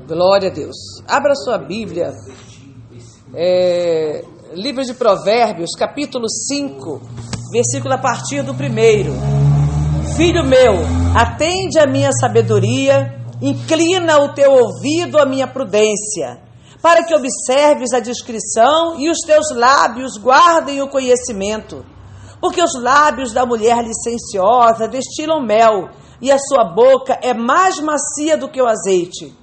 Glória a Deus. Abra sua Bíblia. Livro de Provérbios, capítulo 5, versículo a partir do 1. Filho meu, atende a minha sabedoria, inclina o teu ouvido à minha prudência, para que observes a discrição e os teus lábios guardem o conhecimento. Porque os lábios da mulher licenciosa destilam mel, e a sua boca é mais macia do que o azeite.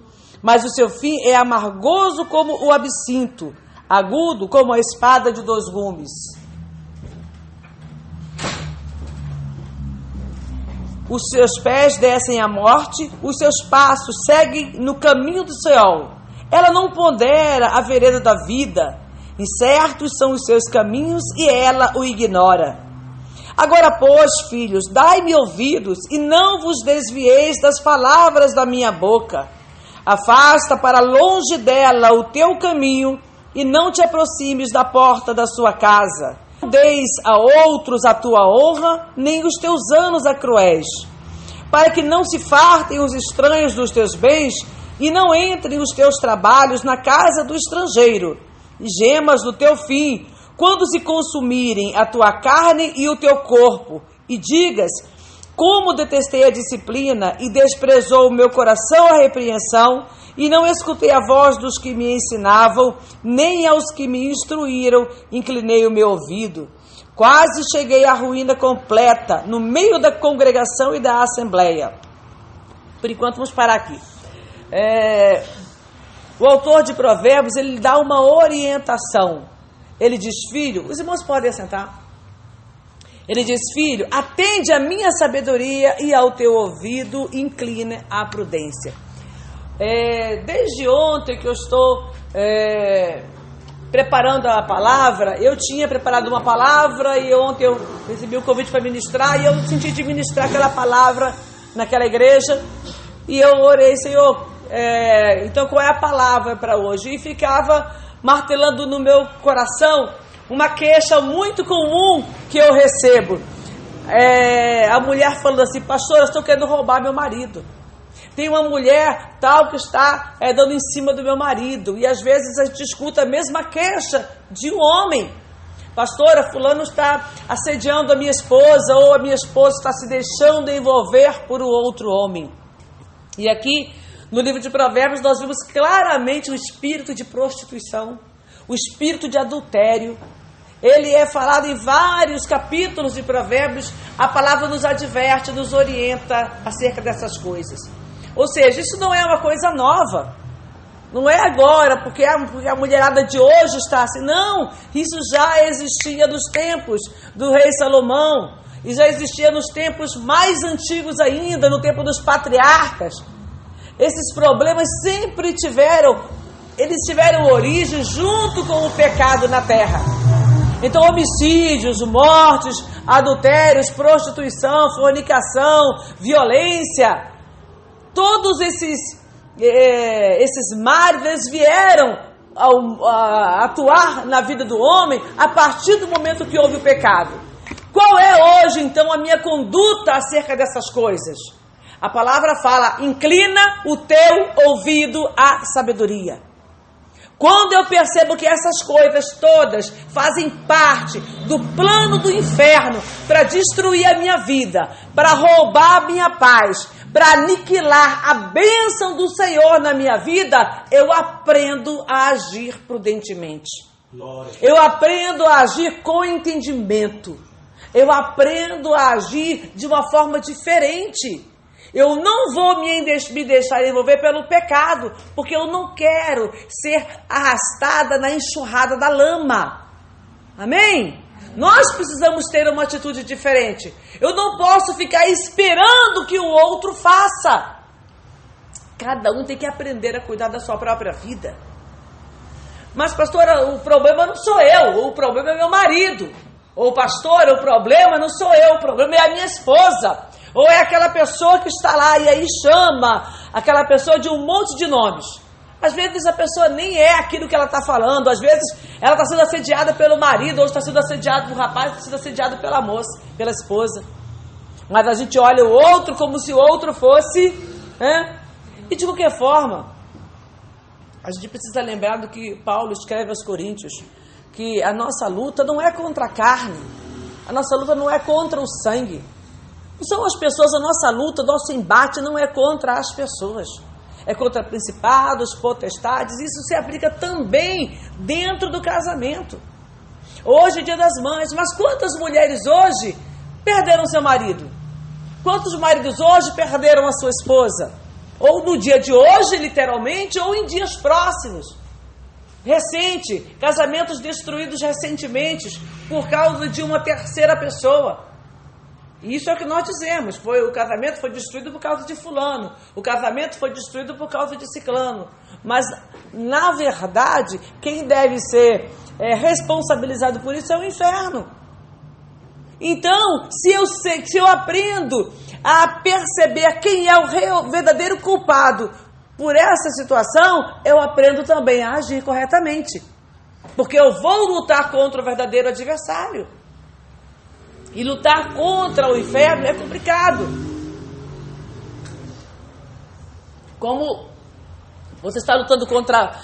Mas o seu fim é amargoso como o absinto, agudo como a espada de 2 gumes. Os seus pés descem à morte, os seus passos seguem no caminho do Seol. Ela não pondera a vereda da vida, incertos são os seus caminhos e ela o ignora. Agora, pois, filhos, dai-me ouvidos e não vos desvieis das palavras da minha boca. Afasta para longe dela o teu caminho e não te aproximes da porta da sua casa. Não deis a outros a tua honra, nem os teus anos a cruéis, para que não se fartem os estranhos dos teus bens e não entrem os teus trabalhos na casa do estrangeiro, e gemas do teu fim, quando se consumirem a tua carne e o teu corpo, e digas, como detestei a disciplina e desprezou o meu coração a repreensão, e não escutei a voz dos que me ensinavam, nem aos que me instruíram, inclinei o meu ouvido. Quase cheguei à ruína completa, no meio da congregação e da assembleia. Por enquanto, vamos parar aqui. O autor de Provérbios, ele dá uma orientação. Ele diz, filho, os irmãos podem sentar. Ele diz, filho, atende a minha sabedoria e ao teu ouvido incline a prudência. Desde ontem que eu estou preparando a palavra, eu tinha preparado uma palavra e ontem eu recebi um convite para ministrar e eu senti de ministrar aquela palavra naquela igreja e eu orei, Senhor, então qual é a palavra para hoje? E ficava martelando no meu coração uma queixa muito comum que eu recebo. A mulher falando assim, pastor, eu estou querendo roubar meu marido. Tem uma mulher tal que está dando em cima do meu marido. E às vezes a gente escuta a mesma queixa de um homem. Pastora, fulano está assediando a minha esposa, ou a minha esposa está se deixando envolver por um outro homem. E aqui no livro de Provérbios nós vimos claramente o espírito de prostituição, o espírito de adultério. Ele é falado em vários capítulos de Provérbios, a palavra nos adverte, nos orienta acerca dessas coisas. Ou seja, isso não é uma coisa nova, não é agora, porque a mulherada de hoje está assim, não, isso já existia nos tempos do rei Salomão, e já existia nos tempos mais antigos ainda, no tempo dos patriarcas. Esses problemas sempre tiveram origem junto com o pecado na terra. Então, homicídios, mortes, adultérios, prostituição, fornicação, violência, todos esses males vieram a atuar na vida do homem a partir do momento que houve o pecado. Qual é hoje, então, a minha conduta acerca dessas coisas? A palavra fala, inclina o teu ouvido à sabedoria. Quando eu percebo que essas coisas todas fazem parte do plano do inferno para destruir a minha vida, para roubar a minha paz, para aniquilar a bênção do Senhor na minha vida, eu aprendo a agir prudentemente. Eu aprendo a agir com entendimento. Eu aprendo a agir de uma forma diferente. Eu não vou me deixar envolver pelo pecado, porque eu não quero ser arrastada na enxurrada da lama. Amém? Nós precisamos ter uma atitude diferente. Eu não posso ficar esperando que o outro faça. Cada um tem que aprender a cuidar da sua própria vida. Mas, pastora, o problema não sou eu, o problema é meu marido. Ou, pastora, o problema não sou eu, o problema é a minha esposa. Ou é aquela pessoa que está lá e aí chama aquela pessoa de um monte de nomes. Às vezes a pessoa nem é aquilo que ela está falando. Às vezes ela está sendo assediada pelo marido, ou está sendo assediada pelo rapaz, está sendo assediada pela moça, pela esposa. Mas a gente olha o outro como se o outro fosse, né? E de qualquer forma, A gente precisa lembrar do que Paulo escreve aos Coríntios, que a nossa luta não é contra a carne, a nossa luta não é contra o sangue. Não são as pessoas, a nossa luta, nosso embate não é contra as pessoas. É contra principados, potestades. Isso se aplica também dentro do casamento. Hoje é dia das mães, mas quantas mulheres hoje perderam seu marido? Quantos maridos hoje perderam a sua esposa? Ou no dia de hoje, literalmente, ou em dias próximos. Recente, casamentos destruídos recentemente por causa de uma terceira pessoa. Isso é o que nós dizemos, o casamento foi destruído por causa de fulano, o casamento foi destruído por causa de ciclano. Mas, na verdade, quem deve ser responsabilizado por isso é o inferno. Então, se eu aprendo a perceber quem é o verdadeiro culpado por essa situação, eu aprendo também a agir corretamente. Porque eu vou lutar contra o verdadeiro adversário. E lutar contra o inferno é complicado. Como você está lutando contra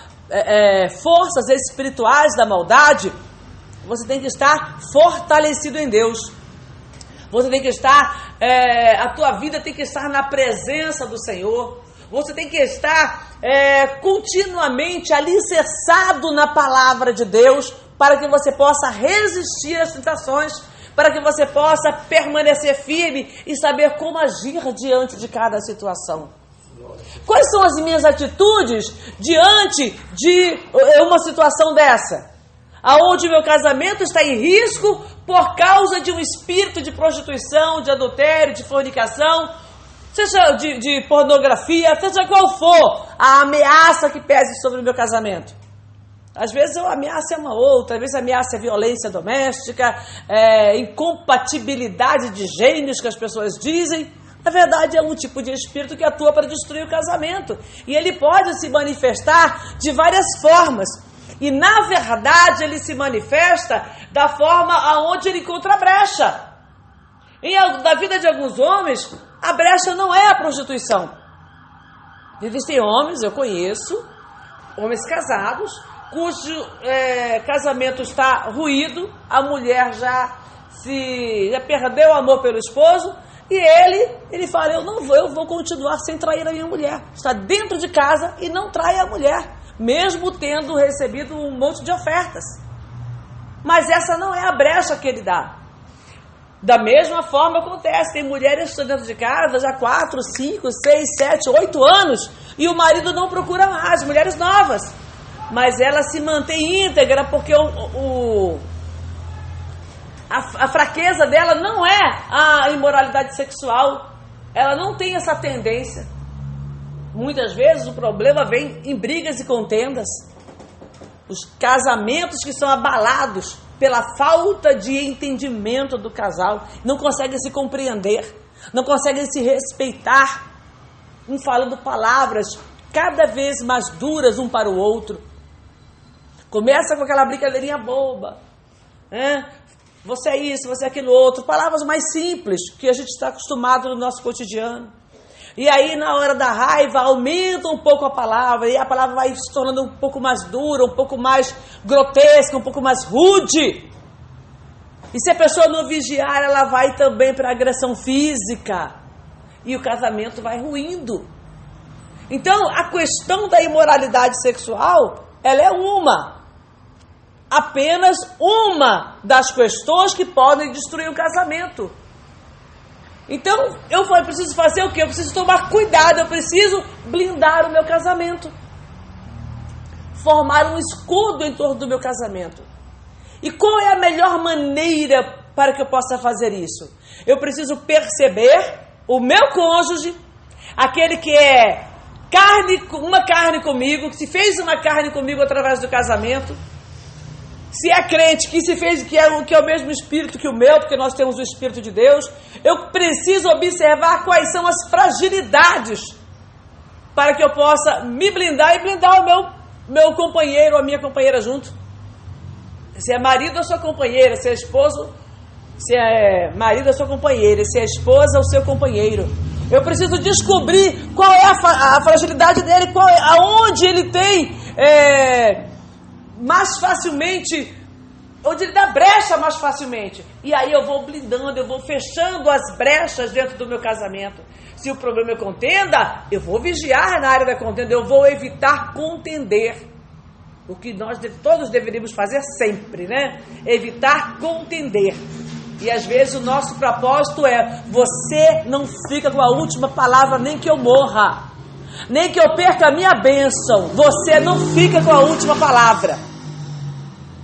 forças espirituais da maldade, você tem que estar fortalecido em Deus. Você tem que estar, a tua vida tem que estar na presença do Senhor. Você tem que estar continuamente alicerçado na palavra de Deus, para que você possa resistir às tentações, para que você possa permanecer firme e saber como agir diante de cada situação. Quais são as minhas atitudes diante de uma situação dessa? Aonde meu casamento está em risco por causa de um espírito de prostituição, de adultério, de fornicação, seja de pornografia, seja qual for a ameaça que pese sobre o meu casamento. Às vezes a ameaça é uma outra, às vezes a ameaça é violência doméstica, incompatibilidade de gênios que as pessoas dizem. Na verdade é um tipo de espírito que atua para destruir o casamento. E ele pode se manifestar de várias formas. E na verdade ele se manifesta da forma aonde ele encontra a brecha. Na vida de alguns homens, a brecha não é a prostituição. Existem homens, eu conheço, homens casados, cujo casamento está ruído, a mulher já perdeu o amor pelo esposo, e ele fala, eu vou continuar sem trair a minha mulher. Está dentro de casa e não trai a mulher, mesmo tendo recebido um monte de ofertas. Mas essa não é a brecha que ele dá. Da mesma forma acontece, tem mulheres que estão dentro de casa já 4, 5, 6, 7, 8 anos, e o marido não procura mais, mulheres novas. Mas ela se mantém íntegra porque a fraqueza dela não é a imoralidade sexual. Ela não tem essa tendência. Muitas vezes o problema vem em brigas e contendas. Os casamentos que são abalados pela falta de entendimento do casal, não conseguem se compreender, não conseguem se respeitar, um falando palavras cada vez mais duras um para o outro. Começa com aquela brincadeirinha boba, você é isso, você é aquilo outro, palavras mais simples que a gente está acostumado no nosso cotidiano. E aí na hora da raiva aumenta um pouco a palavra, e a palavra vai se tornando um pouco mais dura, um pouco mais grotesca, um pouco mais rude. E se a pessoa não vigiar, ela vai também para a agressão física, e o casamento vai ruindo. Então a questão da imoralidade sexual, ela é apenas uma das questões que podem destruir o casamento. Então, eu preciso fazer o quê? Eu preciso tomar cuidado, eu preciso blindar o meu casamento. Formar um escudo em torno do meu casamento. E qual é a melhor maneira para que eu possa fazer isso? Eu preciso perceber o meu cônjuge, aquele que é uma carne comigo, que se fez uma carne comigo através do casamento. Se é crente, que é o mesmo espírito que o meu, porque nós temos o Espírito de Deus, eu preciso observar quais são as fragilidades para que eu possa me blindar e blindar o meu companheiro ou a minha companheira junto. Se é marido, a sua companheira, se é esposo, se é marido, a sua companheira, se é esposa, o seu companheiro. Eu preciso descobrir qual é a fragilidade dele, aonde ele tem mais facilmente, onde ele dá brecha mais facilmente. E aí eu vou blindando, eu vou fechando as brechas dentro do meu casamento. Se o problema é contenda, eu vou vigiar na área da contenda, eu vou evitar contender. O que nós todos deveríamos fazer sempre, né? Evitar contender. E às vezes o nosso propósito é: você não fica com a última palavra, nem que eu morra, nem que eu perca a minha bênção. Você não fica com a última palavra.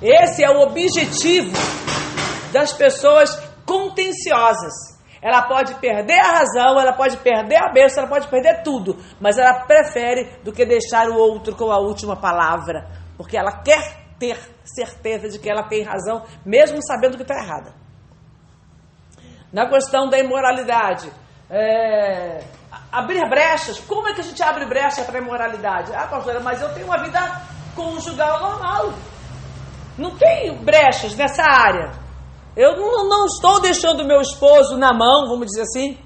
Esse é o objetivo das pessoas contenciosas. Ela pode perder a razão, ela pode perder a bênção, ela pode perder tudo, mas ela prefere do que deixar o outro com a última palavra, porque ela quer ter certeza de que ela tem razão, mesmo sabendo que está errada. Na questão da imoralidade, abrir brechas. Como é que a gente abre brecha para a imoralidade? Ah, pastora, mas eu tenho uma vida conjugal normal. Não tenho brechas nessa área. Eu não estou deixando meu esposo na mão, vamos dizer assim.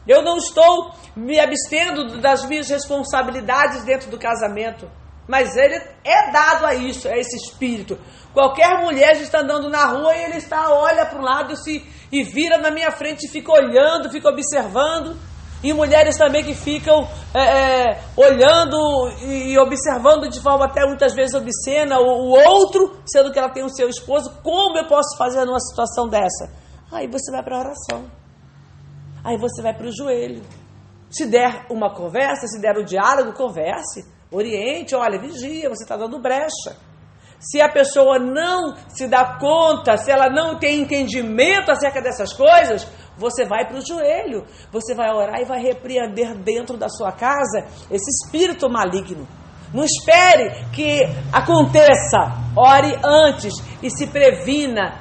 Eu não estou me abstendo das minhas responsabilidades dentro do casamento. Mas ele é dado a isso, a esse espírito. Qualquer mulher está andando na rua e ele olha para o lado e vira na minha frente e fica olhando, fica observando. E mulheres também que ficam olhando e observando de forma até muitas vezes obscena o outro, sendo que ela tem o seu esposo. Como eu posso fazer numa situação dessa? Aí você vai para a oração. Aí você vai para o joelho. Se der uma conversa, se der um diálogo, converse. Oriente, olha, vigia, você está dando brecha. Se a pessoa não se dá conta, se ela não tem entendimento acerca dessas coisas, você vai para o joelho, você vai orar e vai repreender dentro da sua casa esse espírito maligno. Não espere que aconteça, ore antes e se previna,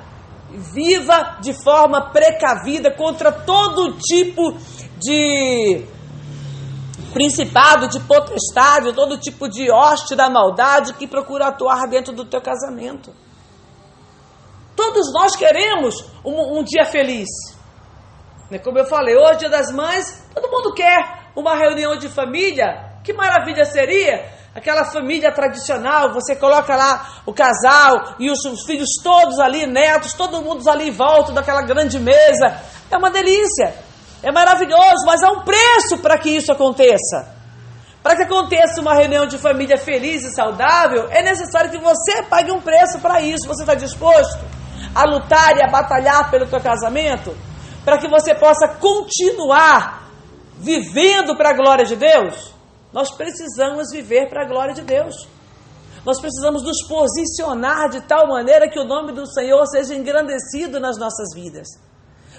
viva de forma precavida contra todo tipo de principado, de potestade, todo tipo de hoste da maldade que procura atuar dentro do teu casamento. Todos nós queremos um dia feliz. Como eu falei, hoje, Dia das Mães, todo mundo quer uma reunião de família. Que maravilha seria aquela família tradicional, você coloca lá o casal e os filhos todos ali, netos, todo mundo ali em volta daquela grande mesa. É uma delícia, é maravilhoso, mas há um preço para que isso aconteça. Para que aconteça uma reunião de família feliz e saudável, é necessário que você pague um preço para isso. Você está disposto a lutar e a batalhar pelo teu casamento? Para que você possa continuar vivendo para a glória de Deus? Nós precisamos viver para a glória de Deus. Nós precisamos nos posicionar de tal maneira que o nome do Senhor seja engrandecido nas nossas vidas.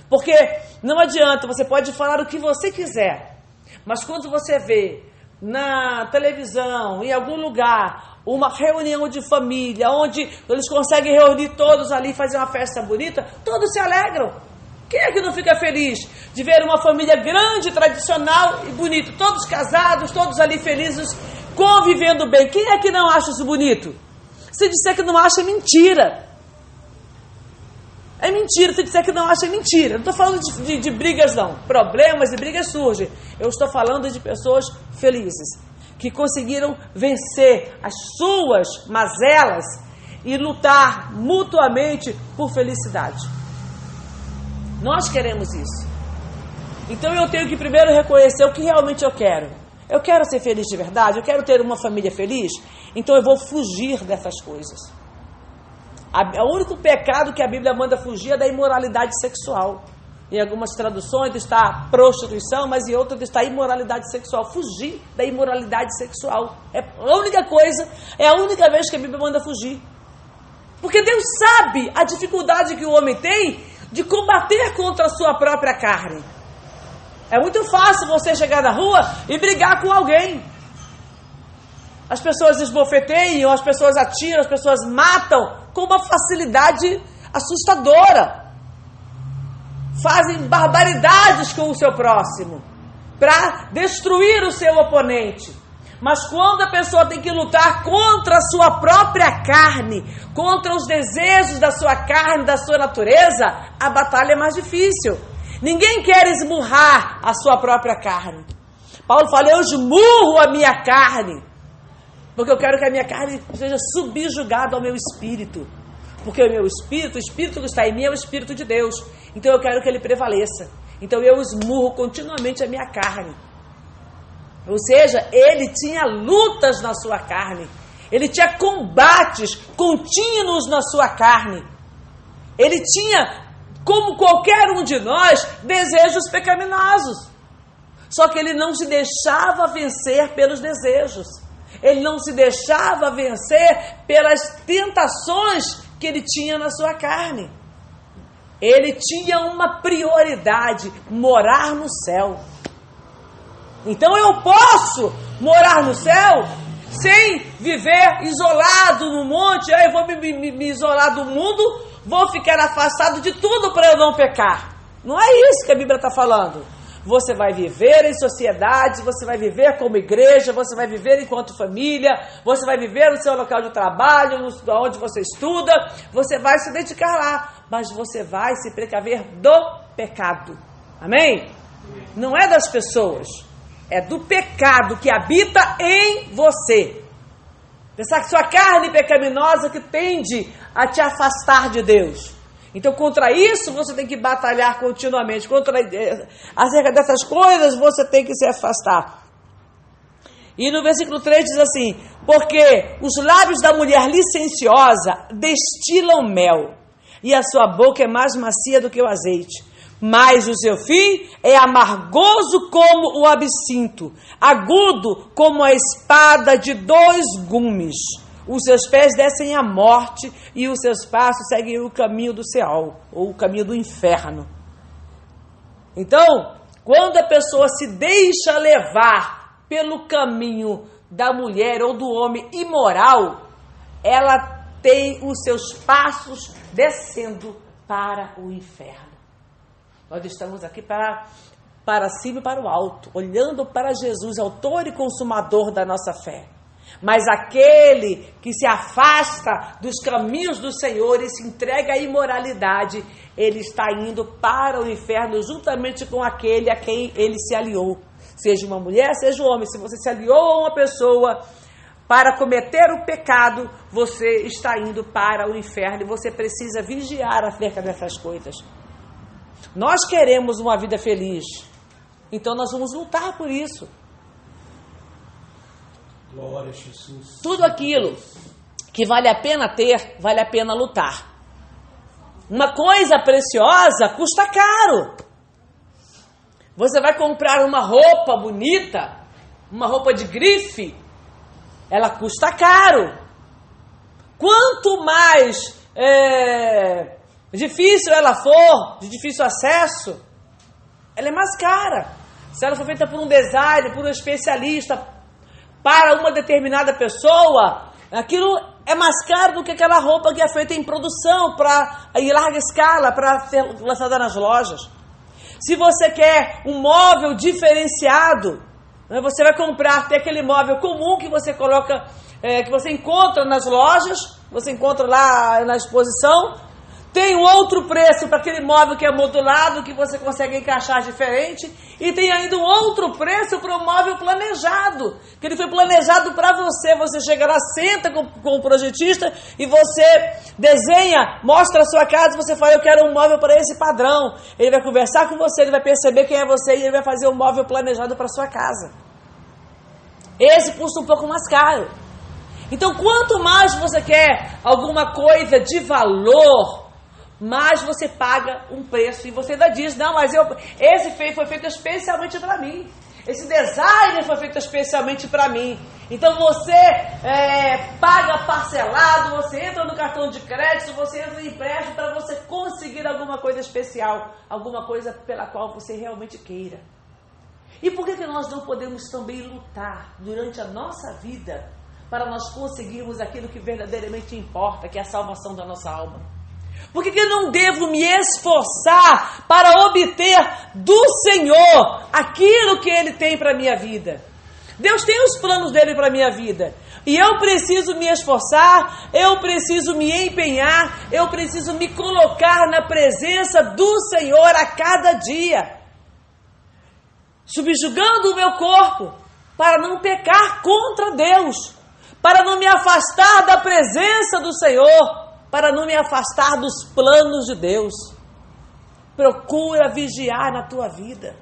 Porque não adianta, você pode falar o que você quiser, mas quando você vê na televisão, em algum lugar, uma reunião de família, onde eles conseguem reunir todos ali e fazer uma festa bonita, todos se alegram. Quem é que não fica feliz de ver uma família grande, tradicional e bonita, todos casados, todos ali felizes, convivendo bem? Quem é que não acha isso bonito? Se disser que não acha, é mentira. É mentira, se disser que não acha, é mentira. Não estou falando de brigas, não. Problemas e brigas surgem. Eu estou falando de pessoas felizes, que conseguiram vencer as suas mazelas e lutar mutuamente por felicidade. Nós queremos isso. Então eu tenho que primeiro reconhecer o que realmente eu quero. Eu quero ser feliz de verdade, eu quero ter uma família feliz, então eu vou fugir dessas coisas. O único pecado que a Bíblia manda fugir é da imoralidade sexual. Em algumas traduções está prostituição, mas em outras está imoralidade sexual. Fugir da imoralidade sexual. É a única coisa, é a única vez que a Bíblia manda fugir. Porque Deus sabe a dificuldade que o homem tem de combater contra a sua própria carne. É muito fácil você chegar na rua e brigar com alguém. As pessoas esbofeteiam, as pessoas atiram, as pessoas matam com uma facilidade assustadora. Fazem barbaridades com o seu próximo para destruir o seu oponente. Mas quando a pessoa tem que lutar contra a sua própria carne, contra os desejos da sua carne, da sua natureza, a batalha é mais difícil. Ninguém quer esmurrar a sua própria carne. Paulo fala, eu esmurro a minha carne. Porque eu quero que a minha carne seja subjugada ao meu espírito. Porque o meu espírito, o espírito que está em mim é o espírito de Deus. Então eu quero que ele prevaleça. Então eu esmurro continuamente a minha carne. Ou seja, ele tinha lutas na sua carne. Ele tinha combates contínuos na sua carne. Ele tinha, como qualquer um de nós, desejos pecaminosos. Só que ele não se deixava vencer pelos desejos. Ele não se deixava vencer pelas tentações que ele tinha na sua carne. Ele tinha uma prioridade: morar no céu. Então eu posso morar no céu sem viver isolado no monte. Eu vou me isolar do mundo, vou ficar afastado de tudo para eu não pecar. Não é isso que a Bíblia está falando. Você vai viver em sociedade, você vai viver como igreja, você vai viver enquanto família, você vai viver no seu local de trabalho, onde você estuda, você vai se dedicar lá, mas você vai se precaver do pecado. Amém? Não é das pessoas, é do pecado que habita em você. Pensar que sua carne pecaminosa que tende a te afastar de Deus. Então, contra isso, você tem que batalhar continuamente. Acerca dessas coisas, você tem que se afastar. E no versículo 3 diz assim: porque os lábios da mulher licenciosa destilam mel, e a sua boca é mais macia do que o azeite. Mas o seu fim é amargoso como o absinto, agudo como a espada de 2 gumes. Os seus pés descem à morte e os seus passos seguem o caminho do Seol, ou o caminho do inferno. Então, quando a pessoa se deixa levar pelo caminho da mulher ou do homem imoral, ela tem os seus passos descendo para o inferno. Nós estamos aqui para cima e para o alto, olhando para Jesus, autor e consumador da nossa fé. Mas aquele que se afasta dos caminhos do Senhor e se entrega à imoralidade, ele está indo para o inferno juntamente com aquele a quem ele se aliou. Seja uma mulher, seja um homem. Se você se aliou a uma pessoa para cometer o pecado, você está indo para o inferno e você precisa vigiar acerca dessas coisas. Nós queremos uma vida feliz, então nós vamos lutar por isso. Glória a Jesus. Tudo aquilo que vale a pena ter, vale a pena lutar. Uma coisa preciosa custa caro. Você vai comprar uma roupa bonita, uma roupa de grife, ela custa caro. Quanto mais difícil ela for, de difícil acesso, ela é mais cara. Se ela for feita por um designer, por um especialista, para uma determinada pessoa, aquilo é mais caro do que aquela roupa que é feita em produção, em larga escala, para ser lançada nas lojas. Se você quer um móvel diferenciado, você vai comprar, tem aquele móvel comum que você coloca, que você encontra nas lojas, você encontra lá na exposição. Tem um outro preço para aquele móvel que é modulado, que você consegue encaixar diferente. E tem ainda um outro preço para o móvel planejado, que ele foi planejado para você. Você chega lá, senta com o projetista e você desenha, mostra a sua casa, você fala: eu quero um móvel para esse padrão. Ele vai conversar com você, ele vai perceber quem é você e ele vai fazer um móvel planejado para a sua casa. Esse custa um pouco mais caro. Então, quanto mais você quer alguma coisa de valor, mas você paga um preço e você ainda diz: não, mas esse foi feito especialmente para mim, esse design foi feito especialmente para mim. Então você paga parcelado, você entra no cartão de crédito, você entra em empréstimo para você conseguir alguma coisa especial, alguma coisa pela qual você realmente queira. E por que nós não podemos também lutar durante a nossa vida para nós conseguirmos aquilo que verdadeiramente importa, que é a salvação da nossa alma? Por que eu não devo me esforçar para obter do Senhor aquilo que Ele tem para a minha vida? Deus tem os planos dele para a minha vida. E eu preciso me esforçar, eu preciso me empenhar, eu preciso me colocar na presença do Senhor a cada dia, subjugando o meu corpo para não pecar contra Deus, para não me afastar da presença do Senhor, para não me afastar dos planos de Deus. Procura vigiar na tua vida.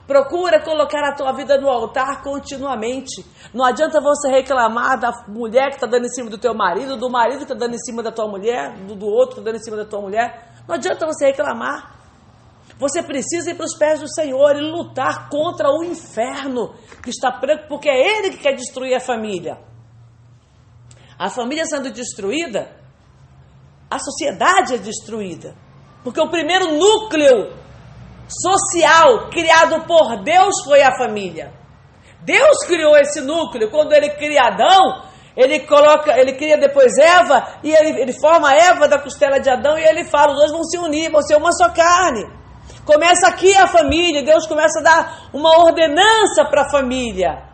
Procura colocar a tua vida no altar continuamente. Não adianta você reclamar da mulher que está dando em cima do teu marido, do marido que está dando em cima da tua mulher, do outro que está dando em cima da tua mulher. Não adianta você reclamar. Você precisa ir para os pés do Senhor e lutar contra o inferno que está preso, porque é ele que quer destruir a família. A família sendo destruída, a sociedade é destruída. Porque o primeiro núcleo social criado por Deus foi a família. Deus criou esse núcleo. Quando ele cria Adão, ele cria depois Eva, e ele forma Eva da costela de Adão, e ele fala, os dois vão se unir, vão ser uma só carne. Começa aqui a família, Deus começa a dar uma ordenança para a família.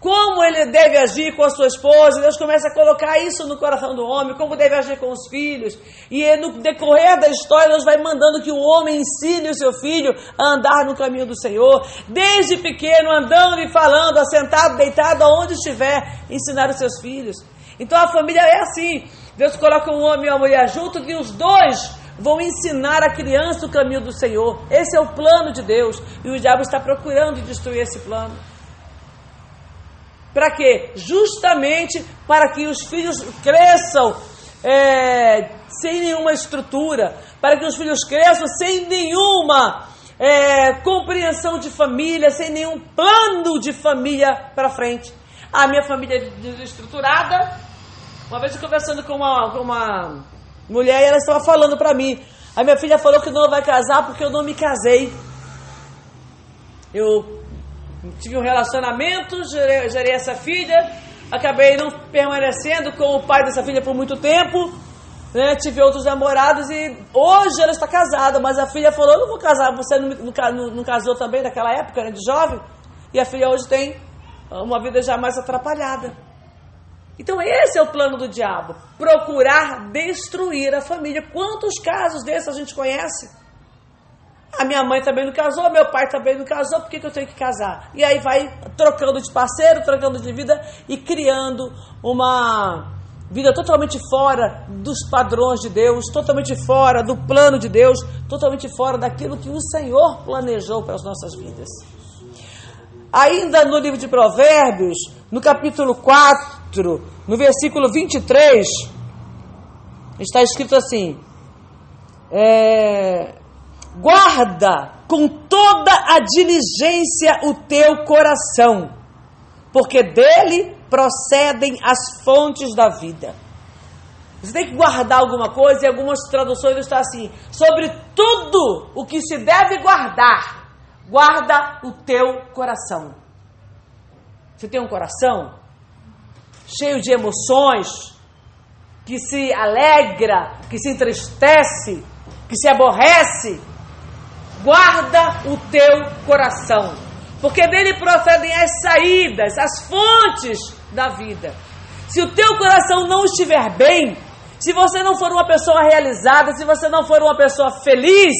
Como ele deve agir com a sua esposa, Deus começa a colocar isso no coração do homem, como deve agir com os filhos. E no decorrer da história, Deus vai mandando que o homem ensine o seu filho a andar no caminho do Senhor. Desde pequeno, andando e falando, assentado, deitado, aonde estiver, ensinar os seus filhos. Então a família é assim. Deus coloca um homem e uma mulher junto, e os dois vão ensinar a criança o caminho do Senhor. Esse é o plano de Deus. E o diabo está procurando destruir esse plano. Para quê? Justamente para que os filhos cresçam sem nenhuma estrutura. Para que os filhos cresçam sem nenhuma compreensão de família, sem nenhum plano de família para frente. A minha família é desestruturada. Uma vez eu conversando com uma mulher, e ela estava falando para mim, a minha filha falou que não vai casar porque eu não me casei. Eu tive um relacionamento, gerei essa filha, acabei não permanecendo com o pai dessa filha por muito tempo, né? Tive outros namorados e hoje ela está casada, mas a filha falou, eu não vou casar, você não casou também naquela época, né, de jovem? E a filha hoje tem uma vida já mais atrapalhada. Então esse é o plano do diabo, procurar destruir a família. Quantos casos desses a gente conhece? A minha mãe também não casou, meu pai também não casou, por que eu tenho que casar? E aí vai trocando de parceiro, trocando de vida e criando uma vida totalmente fora dos padrões de Deus, totalmente fora do plano de Deus, totalmente fora daquilo que o Senhor planejou para as nossas vidas. Ainda no livro de Provérbios, no capítulo 4, no versículo 23, está escrito assim, guarda com toda a diligência o teu coração, porque dele procedem as fontes da vida. Você tem que guardar alguma coisa, e algumas traduções estão assim, sobre tudo o que se deve guardar, guarda o teu coração. Você tem um coração cheio de emoções, que se alegra, que se entristece, que se aborrece, guarda o teu coração, porque dele procedem as saídas, as fontes da vida. Se o teu coração não estiver bem, se você não for uma pessoa realizada, se você não for uma pessoa feliz,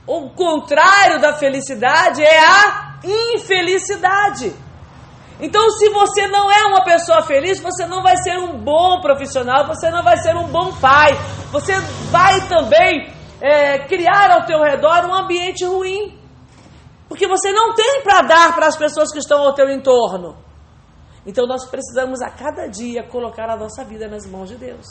o contrário da felicidade é a infelicidade. Então, se você não é uma pessoa feliz, você não vai ser um bom profissional, você não vai ser um bom pai, você vai também criar ao teu redor um ambiente ruim, porque você não tem para dar para as pessoas que estão ao teu entorno. Então, nós precisamos a cada dia colocar a nossa vida nas mãos de Deus.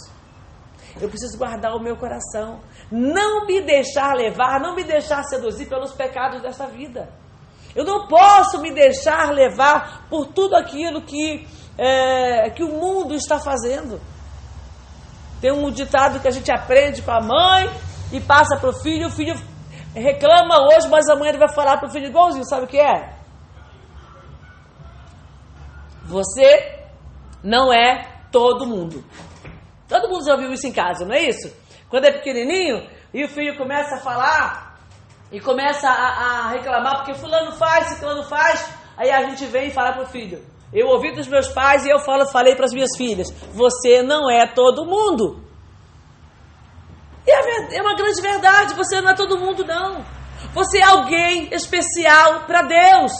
Eu preciso guardar o meu coração, não me deixar levar, não me deixar seduzir pelos pecados dessa vida. Eu não posso me deixar levar por tudo aquilo que o mundo está fazendo. Tem um ditado que a gente aprende com a mãe e passa para o filho reclama hoje, mas amanhã ele vai falar para o filho igualzinho, sabe o que é? Você não é todo mundo. Todo mundo já ouviu isso em casa, não é isso? Quando é pequenininho e o filho começa a falar e começa a reclamar porque fulano faz, ciclano faz, aí a gente vem e fala para o filho, eu ouvi dos meus pais e eu falei para as minhas filhas, você não é todo mundo. E é uma grande verdade, você não é todo mundo não. Você é alguém especial para Deus.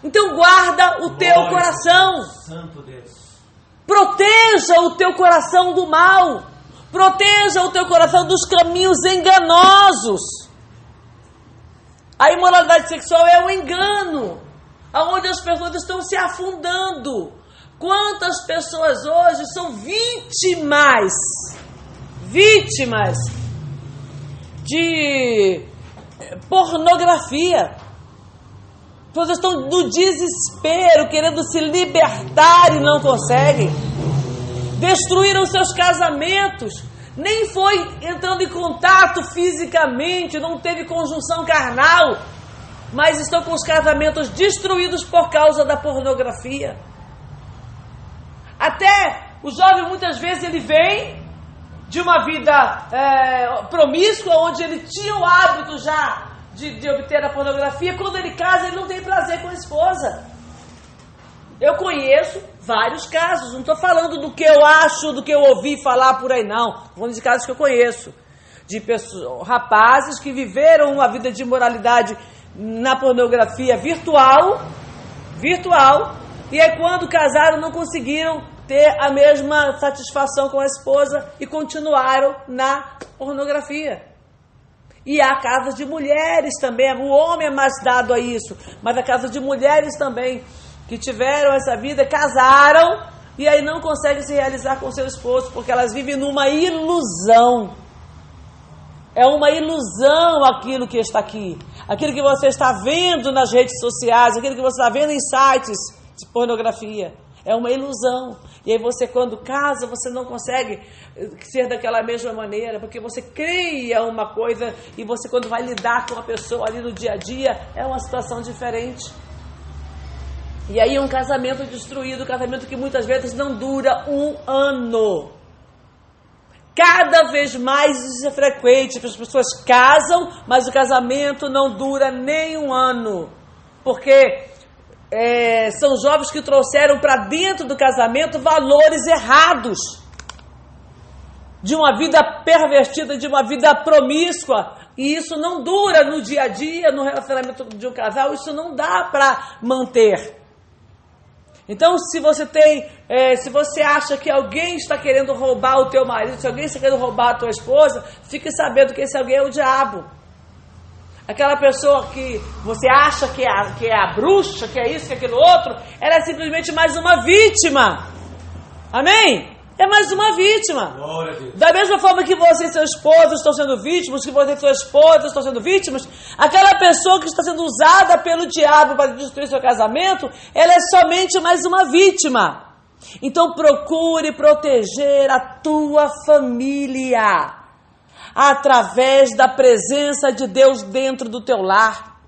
Então guarda o teu coração. Santo Deus. Proteja o teu coração do mal. Proteja o teu coração dos caminhos enganosos. A imoralidade sexual é um engano, aonde as pessoas estão se afundando. Quantas pessoas hoje são vítimas de pornografia. As pessoas estão no desespero, querendo se libertar e não conseguem. Destruíram seus casamentos. Nem foi entrando em contato fisicamente, não teve conjunção carnal, mas estão com os casamentos destruídos por causa da pornografia. Até o jovem, muitas vezes, ele vem de uma vida promíscua, onde ele tinha o hábito já de obter a pornografia. Quando ele casa, ele não tem prazer com a esposa. Eu conheço vários casos, não estou falando do que eu acho, do que eu ouvi falar por aí, não. Estou falando de casos que eu conheço, de pessoas, rapazes que viveram uma vida de imoralidade na pornografia virtual, e aí quando casaram não conseguiram ter a mesma satisfação com a esposa e continuaram na pornografia. E há casas de mulheres também, o homem é mais dado a isso, mas há casas de mulheres também, que tiveram essa vida, casaram e aí não conseguem se realizar com seu esposo, porque elas vivem numa ilusão. É uma ilusão aquilo que está aqui. Aquilo que você está vendo nas redes sociais, aquilo que você está vendo em sites de pornografia. É uma ilusão. E aí você, quando casa, você não consegue ser daquela mesma maneira, porque você cria uma coisa e você, quando vai lidar com a pessoa ali no dia a dia, é uma situação diferente. E aí um casamento destruído, um casamento que muitas vezes não dura 1 ano. Cada vez mais isso é frequente, as pessoas casam, mas o casamento não dura nem 1 ano. Porque são jovens que trouxeram para dentro do casamento valores errados. De uma vida pervertida, de uma vida promíscua. E isso não dura no dia a dia, no relacionamento de um casal, isso não dá para manter. Então, se você acha que alguém está querendo roubar o teu marido, se alguém está querendo roubar a tua esposa, fique sabendo que esse alguém é o diabo. Aquela pessoa que você acha que é a bruxa, que é isso, que é aquilo outro, ela é simplesmente mais uma vítima. Amém? É mais uma vítima. Glória a Deus. Da mesma forma que você e seu esposo estão sendo vítimas, que você e sua esposa estão sendo vítimas, aquela pessoa que está sendo usada pelo diabo para destruir seu casamento, ela é somente mais uma vítima. Então procure proteger a tua família através da presença de Deus dentro do teu lar.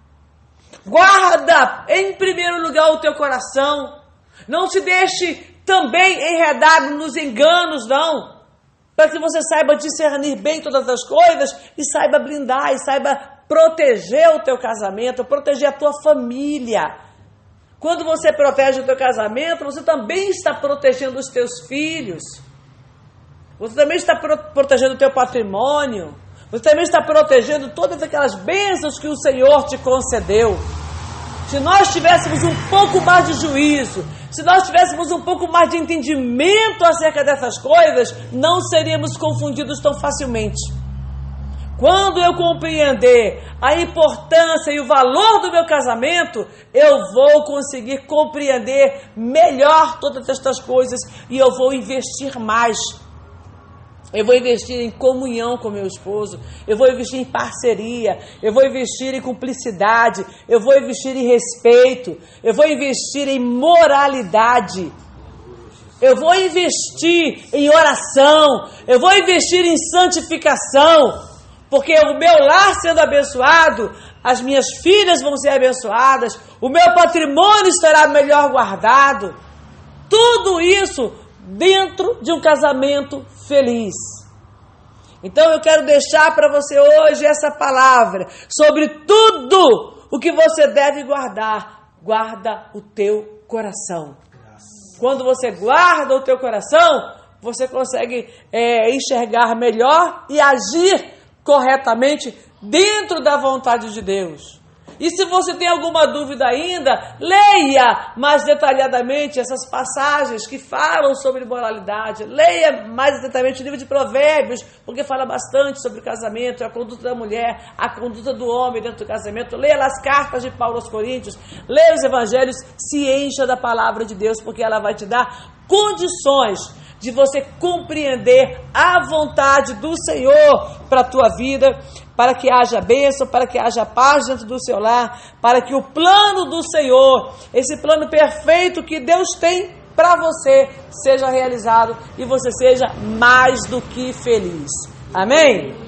Guarda em primeiro lugar o teu coração. Não se deixe também enredado nos enganos, não. Para que você saiba discernir bem todas as coisas e saiba blindar e saiba proteger o teu casamento, proteger a tua família. Quando você protege o teu casamento, você também está protegendo os teus filhos. Você também está protegendo o teu patrimônio. Você também está protegendo todas aquelas bênçãos que o Senhor te concedeu. Se nós tivéssemos um pouco mais de juízo, se nós tivéssemos um pouco mais de entendimento acerca dessas coisas, não seríamos confundidos tão facilmente. Quando eu compreender a importância e o valor do meu casamento, eu vou conseguir compreender melhor todas estas coisas e eu vou investir mais. Eu vou investir em comunhão com meu esposo, eu vou investir em parceria, eu vou investir em cumplicidade, eu vou investir em respeito, eu vou investir em moralidade, eu vou investir em oração, eu vou investir em santificação, porque o meu lar sendo abençoado, as minhas filhas vão ser abençoadas, o meu patrimônio estará melhor guardado. Tudo isso dentro de um casamento feliz. Então eu quero deixar para você hoje essa palavra sobre tudo o que você deve guardar. Guarda o teu coração. Quando você guarda o teu coração, você consegue enxergar melhor e agir corretamente dentro da vontade de Deus. E se você tem alguma dúvida ainda, leia mais detalhadamente essas passagens que falam sobre moralidade. Leia mais detalhadamente o livro de Provérbios, porque fala bastante sobre o casamento, a conduta da mulher, a conduta do homem dentro do casamento. Leia as cartas de Paulo aos Coríntios, leia os evangelhos, se encha da palavra de Deus, porque ela vai te dar condições de você compreender a vontade do Senhor para a tua vida, para que haja bênção, para que haja paz dentro do seu lar, para que o plano do Senhor, esse plano perfeito que Deus tem para você, seja realizado e você seja mais do que feliz. Amém?